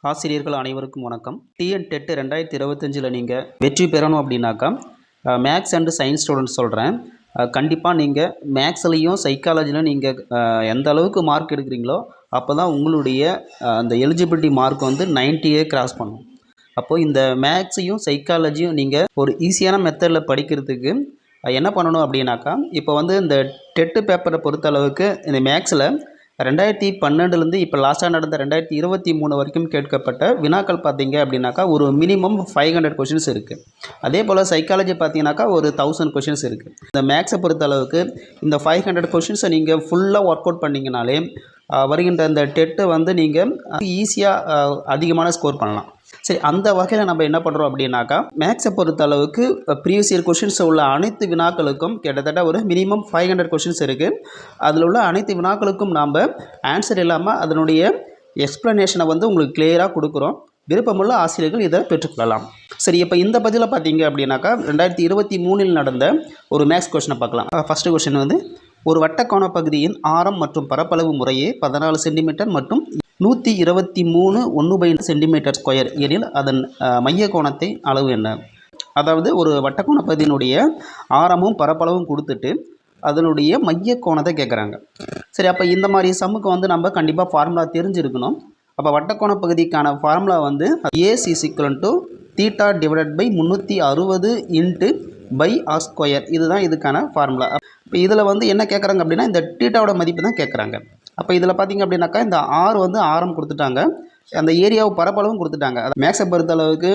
ஆசிரியர்கள் அனைவருக்கும் வணக்கம். டிஎன் டெட் 2025 நீங்கள் வெற்றி பெறணும் அப்படின்னாக்கா மேக்ஸ் அண்டு சயின்ஸ் ஸ்டூடெண்ட்ஸ் சொல்கிறேன். கண்டிப்பாக நீங்கள் மேக்ஸ்லேயும் சைக்காலஜிலையும் நீங்கள் எந்த அளவுக்கு மார்க் எடுக்கிறீங்களோ அப்போ தான் உங்களுடைய அந்த எலிஜிபிலிட்டி மார்க் வந்து 90 கிராஸ் பண்ணும். அப்போது இந்த மேக்ஸையும் சைக்காலஜியும் நீங்கள் ஒரு ஈஸியான மெத்தடில் படிக்கிறதுக்கு என்ன பண்ணணும் அப்படின்னாக்கா, இப்போ வந்து இந்த டெட்டு பேப்பரை பொறுத்தளவுக்கு இந்த மேக்ஸில் 2012 இப்போ லாஸ்ட்டாக நடந்த 2023 வரைக்கும் கேட்கப்பட்ட வினாக்கள் பார்த்தீங்க அப்படின்னாக்கா ஒரு மினிமம் 500 கொஷின்ஸ் இருக்குது. அதே போல் சைக்காலஜி பார்த்தீங்கன்னாக்கா ஒரு 1000 கொஷின்ஸ் இருக்குது. இந்த மேக்ஸை பொறுத்த அளவுக்கு இந்த 500 கொஷின்ஸை நீங்கள் ஃபுல்லாக ஒர்க் அவுட் பண்ணிங்கனாலே வருகின்ற இந்த டெட்டை வந்து நீங்கள் ஈஸியாக அதிகமான ஸ்கோர் பண்ணலாம். சரி, அந்த வகையில் நம்ம என்ன பண்ணுறோம் அப்படின்னாக்கா, மேக்ஸை பொறுத்த அளவுக்கு ப்ரீவியஸ் இயர் கொஷின்ஸ் உள்ள அனைத்து வினாக்களுக்கும் கிட்டத்தட்ட ஒரு மினிமம் 500 கொஷின்ஸ் இருக்குது. அதில் உள்ள அனைத்து வினாக்களுக்கும் நாம் ஆன்சர் இல்லாமல் அதனுடைய எக்ஸ்ப்ளனேஷனை வந்து உங்களுக்கு கிளியராக கொடுக்குறோம். விருப்பமுள்ள ஆசிரியர்கள் இதை பெற்றுக்கொள்ளலாம். சரி, இப்போ இந்த பதிவில் பார்த்தீங்க அப்படின்னாக்கா 2023 நடந்த ஒரு மேக்ஸ் கொஷினை பார்க்கலாம். ஃபஸ்ட்டு கொஷின் வந்து, ஒரு வட்டக்கோண பகுதியின் ஆரம் மற்றும் பரப்பளவு முறையே 14 சென்டிமீட்டர் மற்றும் 123 1/2 சென்டிமீட்டர் ஸ்கொயர் எனில் அதன் மைய கோணத்தை அளவு என்ன? அதாவது ஒரு வட்டக்கோண பகுதியினுடைய ஆரமும் பரப்பளவும் கொடுத்துட்டு அதனுடைய மைய கோணத்தை கேட்குறாங்க. சரி, அப்போ இந்த மாதிரி சம்முக்கு வந்து நம்ம கண்டிப்பாக ஃபார்முலா தெரிஞ்சிருக்கணும். அப்போ வட்டக்கோண பகுதிக்கான ஃபார்முலா வந்து S is equal to theta divided by 360 into pi r square. இதுதான் இதுக்கான ஃபார்முலா. இப்போ இதில் வந்து என்ன கேட்குறாங்க அப்படின்னா, இந்த தீட்டாவோட மதிப்பு தான் கேட்குறாங்க. அப்போ இதில் பார்த்திங்க அப்படின்னாக்கா இந்த ஆர் வந்து ஆரம் கொடுத்துட்டாங்க, அந்த ஏரியாவை பரப்பளவும் கொடுத்துட்டாங்க. அதை மேக்ஸை பொறுத்த அளவுக்கு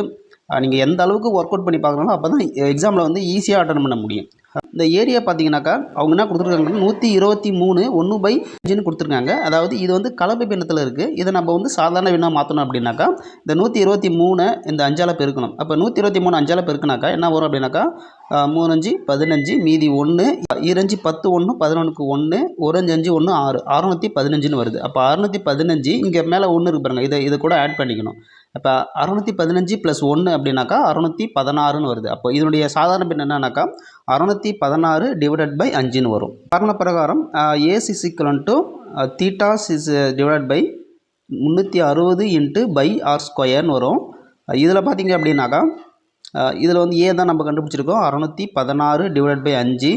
நீங்கள் எந்த அளவுக்கு ஒர்க் அவுட் பண்ணி பார்க்கணும் அப்போ தான் எக்ஸாமில் வந்து ஈஸியாக அட்டன் பண்ண முடியும். இந்த ஏரியா பார்த்தீங்கன்னாக்கா அவங்க என்ன கொடுத்துருக்காங்க, 123 1/5 கொடுத்துருக்காங்க. அதாவது இது வந்து கலப்பு பின்னத்தில் இருக்குது. இதை நம்ம வந்து சாதாரண வினா மாற்றணும் அப்படின்னாக்கா இந்த 123 இந்த 5ஆல் பெருக்கணும். அப்போ 123 5ஆல் பெருக்கினாக்கா என்ன வரும் அப்படின்னாக்கா 3 5 15 மீதி 1 2 5 10 1 11க்கு 1 1 5 5 1 6 615 வருது. அப்போ 615 இங்கே மேலே 1 இருக்கு பாருங்கள், இது கூட ஆட் பண்ணிக்கணும். அப்போ 615 + 1 அப்படின்னாக்கா 616 வருது. அப்போ இதனுடைய சாதாரண பின் என்னன்னாக்கா 616 டிவைடட் பை 5 வரும். காரண பிரகாரம் S is equal to theta's is divided by 360 into pi r ஸ்கொயர்னு வரும். இதில் பார்த்தீங்க அப்படின்னாக்கா இதில் வந்து ஏ தான் நம்ம கண்டுபிடிச்சிருக்கோம். 616 divided by 5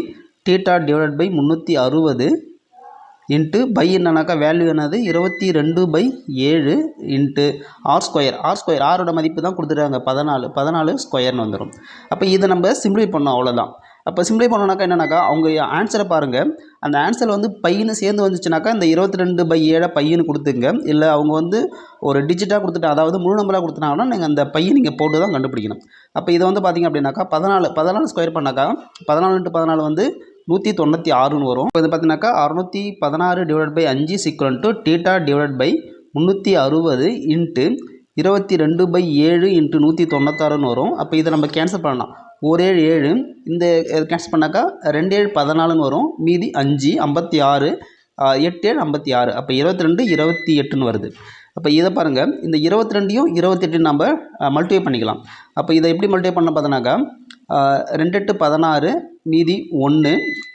theta divided by 360 into pi என்னன்னாக்கா வேல்யூ என்னது 22/7 இன்ட்டு ஆர் ஸ்கொயர். ஆரோட மதிப்பு தான் கொடுத்துருக்காங்க 14 ஸ்கொயர்னு வந்துடும். அப்போ இதை நம்ம சிம்பிளை பண்ணோம், அவ்வளோதான். அப்போ சிம்பிளை பண்ணோன்னாக்கா என்னன்னாக்கா அவங்க ஆன்சரை பாருங்கள், அந்த ஆன்சர் வந்து பையனு சேர்ந்து வந்துச்சுனாக்கா இந்த 22/7 பையனு கொடுத்துங்க. இல்லை அவங்க வந்து ஒரு டிஜிட்டாக கொடுத்துட்டு அதாவது முழு நம்பராக கொடுத்துட்டாங்கன்னா நீங்கள் அந்த பையன் நீங்கள் போட்டு தான் கண்டுபிடிக்கணும். அப்போ இதை வந்து பார்த்திங்க அப்படின்னாக்கா 14 ஸ்கொயர் பண்ணாக்கா 14 × 14 வந்து 196 வரும். இப்போ இது பார்த்தீங்கன்னாக்கா 616 divide by 5 equal to theta divide by 360 into 22/7 into 196 வரும். அப்போ இதை நம்ம கேன்சல் பண்ணலாம். 1 7 7 இந்த கேன்சல் பண்ணாக்கா 2 7 14 வரும். மீதி 5 56 8 7 56. அப்போ 22 28 வருது. அப்போ இதை பாருங்கள், இந்த 22 28 நம்ம மல்டிப்ளை பண்ணிக்கலாம். அப்போ இதை எப்படி மல்டிப்ளை பண்ண பார்த்தோன்னாக்கா 2 8 16 மீதி 1,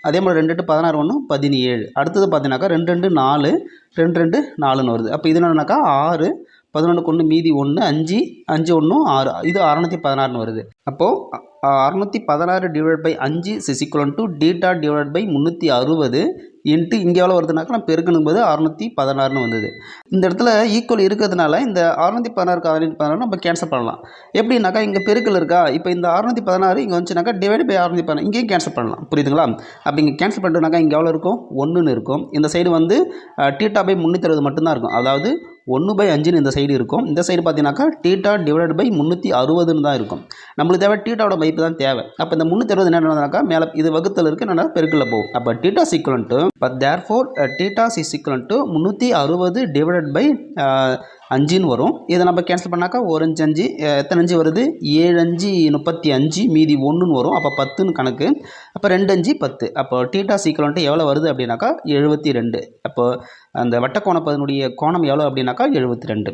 அதே மாதிரி 2 8 16 1 17. அடுத்தது பார்த்தீங்கன்னாக்கா 2 2 4 2 2 4 வருது. அப்போ இது என்னன்னாக்கா 6 11க்கு 1 மீதி 1 5 5 1 6. இது 616 வருது. அப்போது 616 divide by 5 is equal to theta divide by 360 into இங்கே எவ்வளோ வருதுனாக்கா நான் பெருக்கணும் போது 616 வந்தது. இந்த இடத்துல ஈக்குவல் இருக்கிறதுனால இந்த 616 நம்ம கேன்சல் பண்ணலாம். எப்படின்னாக்கா இங்கே பெருக்கல் இருக்கா, இப்போ இந்த 616 இங்கே வந்துச்சுனாக்கா டிவைட் பை 616 இங்கேயும் கேன்சல் பண்ணலாம். புரியுதுங்களா? அப்போ இங்கே கேன்சல் பண்ணிட்டோம்னாக்கா இங்கே எவ்வளோ இருக்கும் 1ன்னு இருக்கும். இந்த சைடு வந்து தீட்டா பை 360 மட்டும்தான் இருக்கும். அதாவது 1/5 இந்த சைடு இருக்கும். இந்த சைடு பார்த்தீங்கன்னாக்கா தீட்டா டிவைட் பை 360 தான் இருக்கும். நம்மளுக்கு தேவை தீட்டாவோட மதிப்பு தான் தேவை. அப்போ இந்த 360 என்னன்னாக்கா மேலே இது வகுத்தல் இருக்குது, நல்லா பெருக்கில் போகும். அப்போ theta equal to therefore theta is equal to 360 divided by 5 வரும். இதை நம்ம கேன்சல் பண்ணாக்கா 1 5 எத்தனை 5 வருது 7 5 35 மீதி 1ன்னு வரும். அப்போ 10ன்னு கணக்கு. அப்போ 2 5 10. அப்போ தீட்டா ஈக்குவல் டு எவ்வளோ வருது அப்படின்னாக்கா 72. அப்போ அந்த வட்டக்கோணப்பதனுடைய கோணம் எவ்வளோ அப்படின்னாக்கா 72.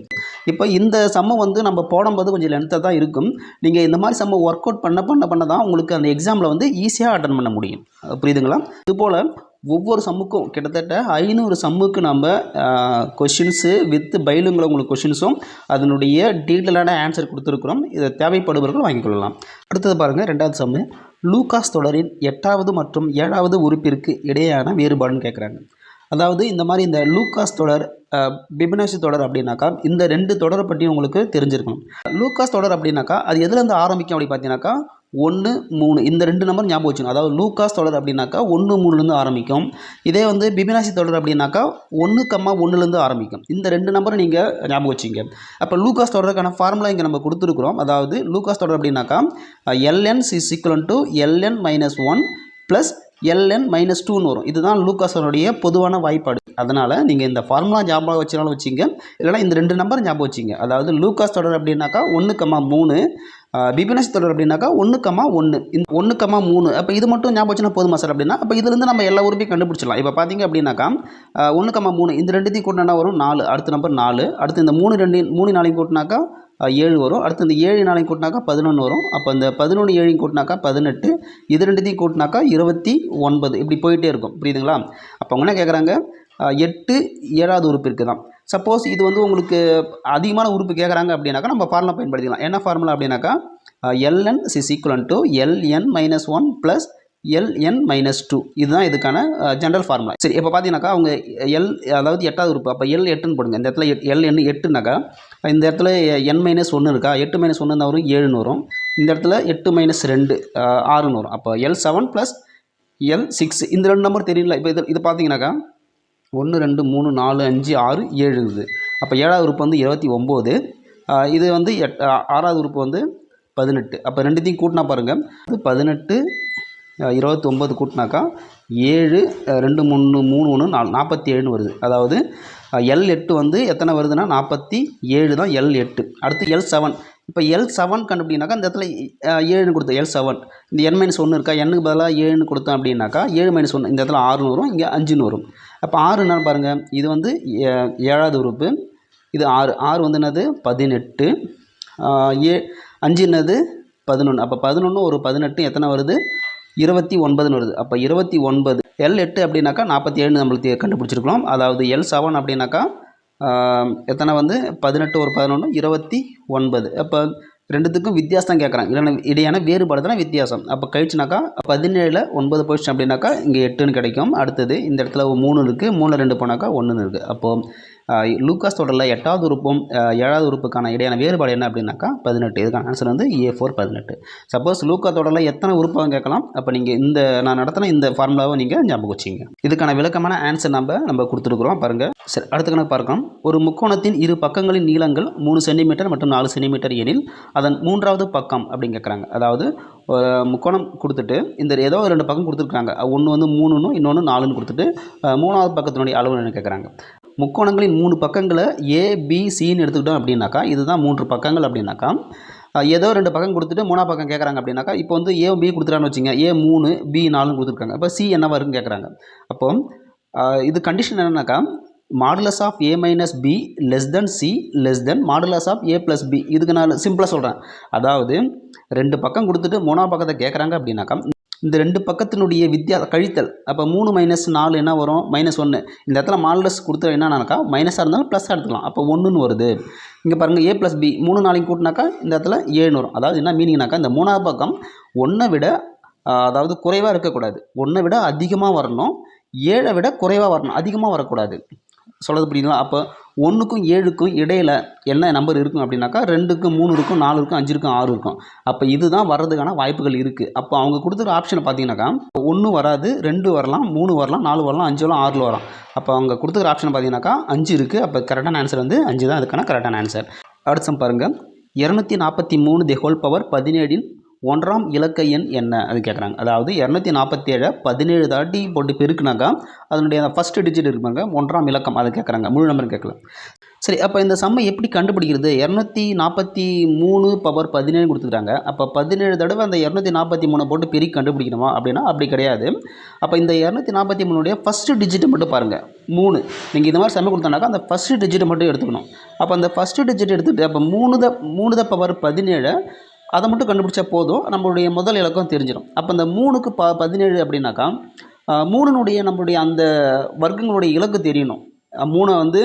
இப்போ இந்த சம்மை வந்து நம்ம போடும்போது கொஞ்சம் லென்த்தாக தான் இருக்கும். நீங்கள் இந்த மாதிரி சம்மை ஒர்க் அவுட் பண்ண தான் உங்களுக்கு அந்த எக்ஸாமில் வந்து ஈஸியாக அட்டன் பண்ண முடியும். புரியுதுங்களா? இதுபோல் ஒவ்வொரு சம்முக்கும் கிட்டத்தட்ட 500 சம்முக்கு நம்ம கொஷின்ஸு வித் பைலிங்குலர் உங்களுக்கு கொஷின்ஸும் அதனுடைய டீட்டெயிலான ஆன்சர் கொடுத்துருக்குறோம். இதை தேவைப்படுபவர்கள் வாங்கிக் கொள்ளலாம். அடுத்தது பாருங்கள், 2வது சம்மு. லூகாஸ் தொடரின் 8வது மற்றும் 7வது உறுப்பிற்கு இடையேயான வேறுபாடுன்னு கேட்குறாங்க. அதாவது இந்த மாதிரி இந்த லூகாஸ் தொடர், பிபனாசி தொடர் அப்படின்னாக்கா இந்த 2 தொடரை பற்றி உங்களுக்கு தெரிஞ்சிருக்கணும். லூகாஸ் தொடர் அப்படின்னாக்கா அது எதுலேருந்து ஆரம்பிக்கும் அப்படி பார்த்தீங்கன்னாக்கா 1, 3 இந்த 2 நம்பர் ஞாபகம் வச்சுக்கணும். அதாவது லூகாஸ் தொடர் அப்படின்னாக்கா 1, 3லேருந்து ஆரம்பிக்கும். இதே வந்து பிபனாசி தொடர் அப்படின்னாக்கா 1, 1லேருந்து ஆரம்பிக்கும். இந்த 2 நம்பரை நீங்கள் ஞாபகம் வச்சுங்க. அப்போ லூகாஸ் தொடருக்கான ஃபார்முலா இங்கே நம்ம கொடுத்துருக்குறோம். அதாவது லூகாஸ் தொடர் அப்படின்னாக்கா ln is equal to ln - 1 + ln - 2ன்னு வரும். இதுதான் லூகாஸனுடைய பொதுவான வாய்ப்பாடு. அதனால் நீங்கள் இந்த ஃபார்முலா ஞாபகம் வச்சுனாலும் வச்சுங்க, இல்லைனா இந்த 2 நம்பர் ஞாபகம் வச்சுங்க. அதாவது லூகாஸ் தொடர் அப்படின்னாக்கா 1, 3, பிபனாசி தொடர் அப்படின்னாக்கா 1, 1 இந்த 1, 3. அப்போ இது மட்டும் ஞாபகம் வச்சுனா போதுமா சார் அப்படின்னா, அப்போ இதுலேருந்து நம்ம எல்லா உறுப்பையும் கண்டுபிடிச்சிடலாம். இப்போ பார்த்தீங்க அப்படின்னாக்கா 1, 3 இந்த 2த்தையும் கூட்டினா வரும் 4, அடுத்த நம்பர் 4, அடுத்து இந்த 3 4 கூட்டினாக்கா 7 வரும், அடுத்து இந்த 7 4 கூட்டினாக்கா 11 வரும். அப்போ இந்த 11 7 கூட்டினாக்கா 18, இது 2த்தையும் கூட்டினாக்கா 29, இப்படி போயிட்டே இருக்கும். புரியுதுங்களா? அப்போ அவங்க என்ன கேட்குறாங்க, 8 7வது உறுப்பு இருக்குது தான். சப்போஸ் இது வந்து உங்களுக்கு அதிகமான உறுப்பு கேட்குறாங்க அப்படின்னாக்கா நம்ம ஃபார்முலா பயன்படுத்திக்கலாம். என்ன ஃபார்முலா அப்படின்னாக்கா ln is equal to ln - 1 + ln - 2. இதுதான் இதுக்கான ஜென்ரல் ஃபார்முலா. சரி, இப்போ பார்த்தீங்கன்னாக்கா அவங்க அதாவது 8வது உறுப்பு, அப்போ L 8ன்னு போடுங்க. இந்த இடத்துல ln 8னாக்கா இந்த இடத்துல n - 1 இருக்கா, 8 - 1 தான் வரும், 7ன்னு வரும். இந்த இடத்துல 8 - 2 6ன்னு வரும். அப்போ L7 + L6 இந்த 2 நம்பர் தெரியல. இப்போ இது பார்த்தீங்கன்னாக்கா 1 2 3 4 5 6 7 இருக்குது. அப்போ 7வது உறுப்பு வந்து 29, இது வந்து 6வது உறுப்பு வந்து 18. அப்போ 2த்தையும் கூட்டினா பாருங்கள், அது 18 29 கூட்டினாக்கா 7 2 3 3 1 4 47ன்னு வருது. அதாவது L8 வந்து எத்தனை வருதுன்னா 47 தான் L8. அடுத்து L7. இப்போ L7 கண்டுபிடினாக்கா இந்த இடத்துல 7ன்னு கொடுத்தோம், L7. இந்த n - 1 இருக்கா, n-க்கு பதிலாக 7ன்னு கொடுத்தோம் அப்படின்னாக்கா 7 - 1 இந்த இடத்துல 6ன்னு வரும், இங்கே 5ன்னு வரும். அப்போ 6 என்னன்னு பாருங்கள், இது வந்து 7வது உறுப்பு, இது 6 வந்து என்னது 18, 5 என்னது 11. அப்போ 11 ஒரு 18 எத்தனை வருது 29ன்னு வருது. அப்போ 29 L8 அப்படின்னாக்கா 47 நம்மளுக்கு கண்டுபிடிச்சிருக்கிறோம். அதாவது L7 அப்படின்னாக்கா எத்தனை வந்து 18 ஒரு 11 29. அப்போ 2த்துக்கும் வித்தியாசம் கேட்குறாங்க, இல்லைன்னா இடையான வேறுபாடு தானே வித்தியாசம். அப்போ கழிச்சுனாக்கா 17ல் 9 போயிடுச்சு அப்படின்னாக்கா இங்கே 8ன்னு கிடைக்கும். அடுத்தது இந்த இடத்துல 3 இருக்குது, 3ல் 2 போனாக்கா 1ன்னு இருக்குது. அப்போது லூகாஸ் தொடரில் 8வது உறுப்பும் 7வது உறுப்புக்கான இடையான வேறுபாடு என்ன அப்படின்னாக்கா 18. இதுக்கான ஆன்சர் வந்து A4 18. சப்போஸ் லூகாஸ் தொடரில் எத்தனை உறுப்பாக கேட்கலாம், அப்போ நீங்கள் இந்த நான் நடத்தின இந்த ஃபார்முலாவை நீங்கள் ஞாபகம் வச்சிங்க. இதுக்கான விளக்கமான ஆன்சர் நம்ம கொடுத்துருக்குறோம் பாருங்கள். சரி, அடுத்த கணக்கு பார்க்கலாம். ஒரு முக்கோணத்தின் இரு பக்கங்களின் நீளங்கள் 3 சென்டிமீட்டர் மற்றும் 4 சென்டிமீட்டர் எனில் அதன் 3வது பக்கம் அப்படின்னு கேட்குறாங்க. அதாவது முக்கோணம் கொடுத்துட்டு இந்த ஏதோ 2 பக்கம் கொடுத்துருக்காங்க, ஒன்று வந்து 3ன்னு இன்னொன்று 4ன்னு கொடுத்துட்டு 3வது பக்கத்தினுடைய அளவு என்ன கேட்குறாங்க. முக்கோணங்களின் 3 பக்கங்களை ABCன்னு எடுத்துக்கிட்டோம் அப்படின்னாக்கா இதுதான் 3 பக்கங்கள் அப்படின்னாக்கா ஏதோ 2 பக்கம் கொடுத்துட்டு 3வது பக்கம் கேட்குறாங்க அப்படின்னாக்கா இப்போ வந்து A B கொடுத்துட்டான்னு வச்சுங்க, A 3 B 4ன்னு கொடுத்துருக்காங்க. அப்போ C என்னவா இருக்குன்னு கேட்குறாங்க. அப்போ இது கண்டிஷன் என்னன்னாக்கா modulus of A - B C modulus of A + B. இதுக்கு நான் சிம்பிளாக சொல்கிறேன். அதாவது 2 பக்கம் கொடுத்துட்டு 3வது பக்கத்தை கேட்குறாங்க அப்படின்னாக்கா இந்த 2 பக்கத்தினுடைய கழித்தல். அப்போ 3 - 4 என்ன வரும் -1. இந்த இடத்துல மாடுலஸ் கொடுத்தா என்னன்னாக்கா மைனஸாக இருந்தாலும் ப்ளஸ்ஸாக எடுத்துக்கலாம். அப்போ 1ன்னு வருது. இங்கே பாருங்கள் A + B 3 4 கூட்டினாக்கா இந்த இடத்துல 7ன்னு வரும். அதாவது என்ன மீனிங்னாக்கா இந்த 3வது பக்கம் 1 விட அதாவது குறைவாக இருக்கக்கூடாது, 1 விட அதிகமாக வரணும், 7 விட குறைவாக வரணும், அதிகமாக வரக்கூடாது. சொல்கிறது புரியுங்களா? அப்போ 1க்கும் 7க்கும் இடையில் என்ன நம்பர் இருக்கும் அப்படின்னாக்கா 2க்கும் 3 இருக்கும், 4 இருக்கும், 5 இருக்கும், 6 இருக்கும். அப்போ இதுதான் வர்றதுக்கான வாய்ப்புகள் இருக்குது. அப்போ அவங்க கொடுத்துருக்க ஆப்ஷனை பார்த்தீங்கன்னாக்கா 1 வராது, 2 வரலாம், 3 வரலாம், 4 வரலாம், 5 வரலாம், 6 வரலாம். அப்போ அவங்க கொடுத்துருக்க ஆப்ஷன் பார்த்தீங்கன்னாக்கா 5 இருக்குது. அப்போ கரெக்டான ஆன்சர் வந்து 5 தான் அதுக்கான கரெக்டான ஆன்சர். அடுத்த சம் பாருங்கள். 243 தி ஹோல் பவர் 17 1ஆம் இலக்க எண் என்ன அது கேட்குறாங்க. அதாவது 247 17 தாட்டி போட்டு பெருக்குனாக்கா அதனுடைய அந்த ஃபஸ்ட்டு டிஜிட் இருப்பாங்க 1ஆம் இலக்கம் அது கேட்குறாங்க, முழு நம்பர் கேட்கல. சரி, அப்போ இந்த சம்மை எப்படி கண்டுபிடிக்கிறது? 243 பவர் 17 கொடுத்துருக்காங்க. அப்போ 17 தடவை அந்த 243 போட்டு பெருக்கி கண்டுபிடிக்கணுமா அப்படின்னா அப்படி கிடையாது. அப்போ இந்த 243 ஃபஸ்ட்டு டிஜிட்டை மட்டும் பாருங்கள், 3. நீங்கள் இந்த மாதிரி சம்மை கொடுத்தோன்னாக்கா அந்த ஃபஸ்ட்டு டிஜிட்டை மட்டும் எடுத்துக்கணும். அப்போ அந்த ஃபஸ்ட்டு டிஜிட் எடுத்துகிட்டு அப்போ 3 பவர் 17 அதை மட்டும் கண்டுபிடிச்சா போதும், நம்மளுடைய முதல் இலக்கம் தெரிஞ்சிடும். அப்போ இந்த 3க்கு 17 அப்படின்னாக்கா 3னுடைய நம்மளுடைய அந்த வர்க்கங்களுடைய இலக்கு தெரியணும். 3 வந்து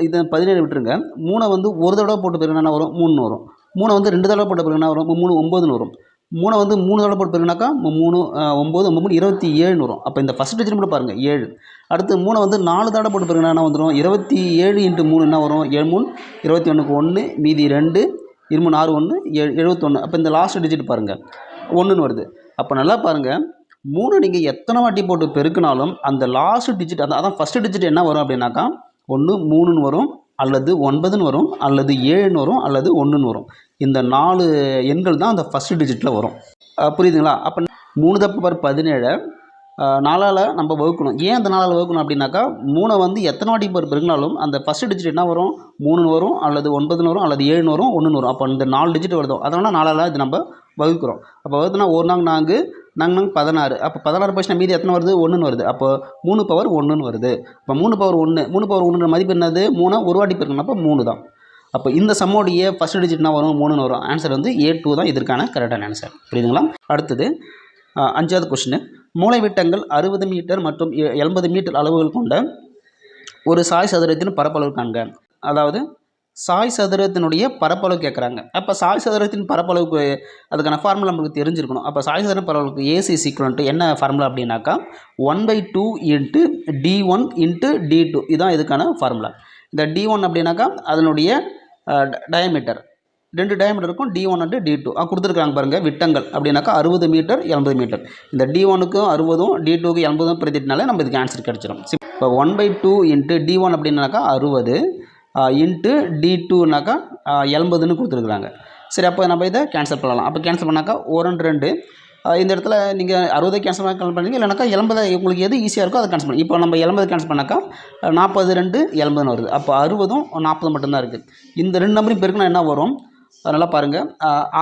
இது 17 விட்டுருங்க. 3 வந்து ஒரு தடவை போட்டு பெருக்கினா என்ன வரும்? 3ன்னு வரும். 3 வந்து 2 தடவை போட்டு பெருக்கினா வரும்? 3 9ன்னு வரும். 3 வந்து 3 தடவை போட்டு பெருக்கினாக்கா 3 9 3 27ன்னு வரும். அப்போ இந்த ஃபஸ்ட் டிஜிட் மட்டும் பாருங்கள் 7. அடுத்து 3 வந்து 4 தடவை போட்டு பெருக்கினா என்ன வந்துடும்? 27 × 3 என்ன வரும்? 7 3 21க்கு 1 மீதி 2 2 6 1 71. அப்போ இந்த லாஸ்ட் டிஜிட் பாருங்கள் 1ன்னு வருது. அப்போ நல்லா பாருங்கள் 3 நீங்கள் எத்தனை வாட்டி போட்டு பெருக்கினாலும் அந்த லாஸ்ட் டிஜிட் அதான் ஃபஸ்ட்டு டிஜிட் என்ன வரும் அப்படின்னாக்கா 1 3ன்னு வரும், அல்லது 9ன்னு வரும், அல்லது 7ன்னு வரும், அல்லது 1ன்னு வரும். இந்த 4 எண்கள் தான் அந்த ஃபஸ்ட்டு டிஜிட்டில் வரும். புரியுதுங்களா? அப்போ 3 தப்பு பார் 17 4ஆல் நம்ம வகுக்கணும். ஏன் அந்த 4ஆல் வகுக்கணும் அப்படின்னாக்கா 3 வந்து எத்தனை வாட்டி பெருக்கினாலும் அந்த ஃபஸ்ட்டு டிஜிட் என்ன வரும்? 3ன்னு வரும், அல்லது 9ன்னு வரும், அல்லது 7ன்னு வரும், 1ன்னு வரும். அப்போ இந்த 4 டிஜிட் வருதோ அதனால் 4ஆல் இது நம்ம வகுக்கிறோம். அப்போ வகுத்துனா 1 நாங்க 4 நாங்க 16. அப்போ 16 போச்சுன்னா மீதி எத்தனை வருது? 1ன்னு வருது. அப்போ 3 பவர் 1ன்னு வருது. அப்போ 3 பவர் 1 3 பவர் 1ன்ற மதிப்பு என்னது? 3 ஒரு வாட்டி பெருக்கணும். அப்போ 3 தான். அப்போ இந்த சம்மோடைய ஃபஸ்ட் டிஜிட்னா வரும்? 3ன்னு வரும். ஆன்சர் வந்து A2 தான் இதற்கான கரெக்டான ஆன்சர். புரியுதுங்களா? அடுத்தது 5வது கொஸ்டின். மூலைவிட்டங்கள் 60 மீட்டர் மற்றும் 80 மீட்டர் அளவுகள் கொண்ட ஒரு சாய் சதுரத்தின் பரப்பளவு காண்க. அதாவது சாய் சதுரத்தினுடைய பரப்பளவு கேட்குறாங்க. அப்போ சாய் சதுரத்தின் பரப்பளவுக்கு அதுக்கான ஃபார்முலா நம்மளுக்கு தெரிஞ்சிருக்கணும். அப்போ சாய் சதுர பரப்பளவுக்கு AC = என்ன ஃபார்முலா அப்படின்னாக்கா 1/2 × D1 × D2 இதுதான் இதுக்கான ஃபார்முலா. இந்த D1 அப்படின்னாக்கா அதனுடைய டயமீட்டர் 2 டயமீட்டர் இருக்கும், D1 and D2 கொடுத்துருக்காங்க பாருங்கள். விட்டங்கள் அப்படின்னாக்கா 60 மீட்டர் 80 மீட்டர். இந்த D1க்கும் 60ம் D2க்கு 80ம் பிரதிட்டினாலே நம்ம இதுக்கு ஆன்சர் கிடச்சிடும். இப்போ 1/2 × D1 அப்படின்னாக்கா 60 இன்ட்டு D2னாக்கா 80ன்னு கொடுத்துருக்குறாங்க. சரி, அப்போ நம்ம இதை கேன்சல் பண்ணலாம். அப்போ கேன்சல் பண்ணாக்கா 1 2 இந்த இடத்துல நீங்கள் 60 கேன்சல் பண்ணுறீங்க, இல்லைனாக்கா 80 உங்களுக்கு எது ஈஸியாக இருக்கோ அதை கேன்சல் பண்ணி. இப்போ நம்ம 80 கேன்சல் பண்ணாக்கா 40 2 80ன்னு வருது. அப்போ 60ம் 40 மட்டும்தான் இருக்குது. இந்த 2 நம்பரையும் பெருக்குனா என்ன வரும்? நல்லா பாருங்கள்.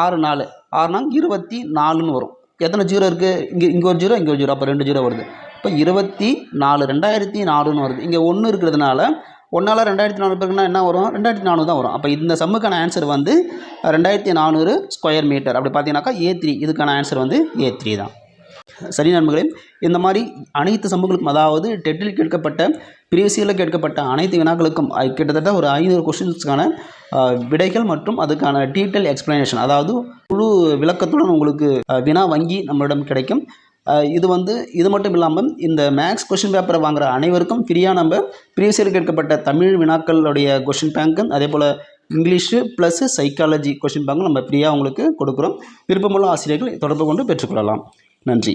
6 4 6 24ன்னு வரும். எத்தனை ஜீரோ இருக்குது? இங்கே ஒரு ஜீரோ, இங்கே ஒரு ஜீரோ, அப்போ 2 ஜீரோ வருது. இப்போ 24 2004ன்னு வருது. இங்கே 1 இருக்கிறதுனால 1ஆல் 2400 பெருக்குனா என்ன வரும்? 2400 தான் வரும். அப்போ இந்த சம்முக்கான ஆன்சர் வந்து 2400 ஸ்கொயர் மீட்டர். அப்படி பார்த்தீங்கன்னாக்கா A3 இதுக்கான ஆன்சர் வந்து A3 தான். சரி நண்பர்களே, இந்த மாதிரி அனைத்து சம்முகளுக்கும், அதாவது டெட்டில் கேட்கப்பட்ட ப்ரீவியஸ் இயரில் கேட்கப்பட்ட அனைத்து வினாக்களுக்கும் கிட்டத்தட்ட ஒரு 500 கொஸ்டின்ஸ்க்கான விடைகள் மற்றும் அதுக்கான டீட்டெயில் எக்ஸ்ப்ளனேஷன், அதாவது முழு விளக்கத்துடன் உங்களுக்கு வினா வங்கி நம்மளிடம் கிடைக்கும். இது மட்டும் இல்லாமல் இந்த மேக்ஸ் கொஷின் பேப்பரை வாங்குகிற அனைவருக்கும் ஃப்ரீயாக நம்ம ப்ரீவியஸ் இயர் கேட்கப்பட்ட தமிழ் வினாக்களுடைய கொஷின் பேங்க்கும் அதே போல் இங்கிலீஷு ப்ளஸ் சைக்காலஜி கொஷின் பேங்க்கும் நம்ம ஃப்ரீயாக உங்களுக்கு கொடுக்குறோம். விருப்பமுள்ள ஆசிரியர்கள் தொடர்பு கொண்டு பெற்றுக்கொள்ளலாம். நன்றி.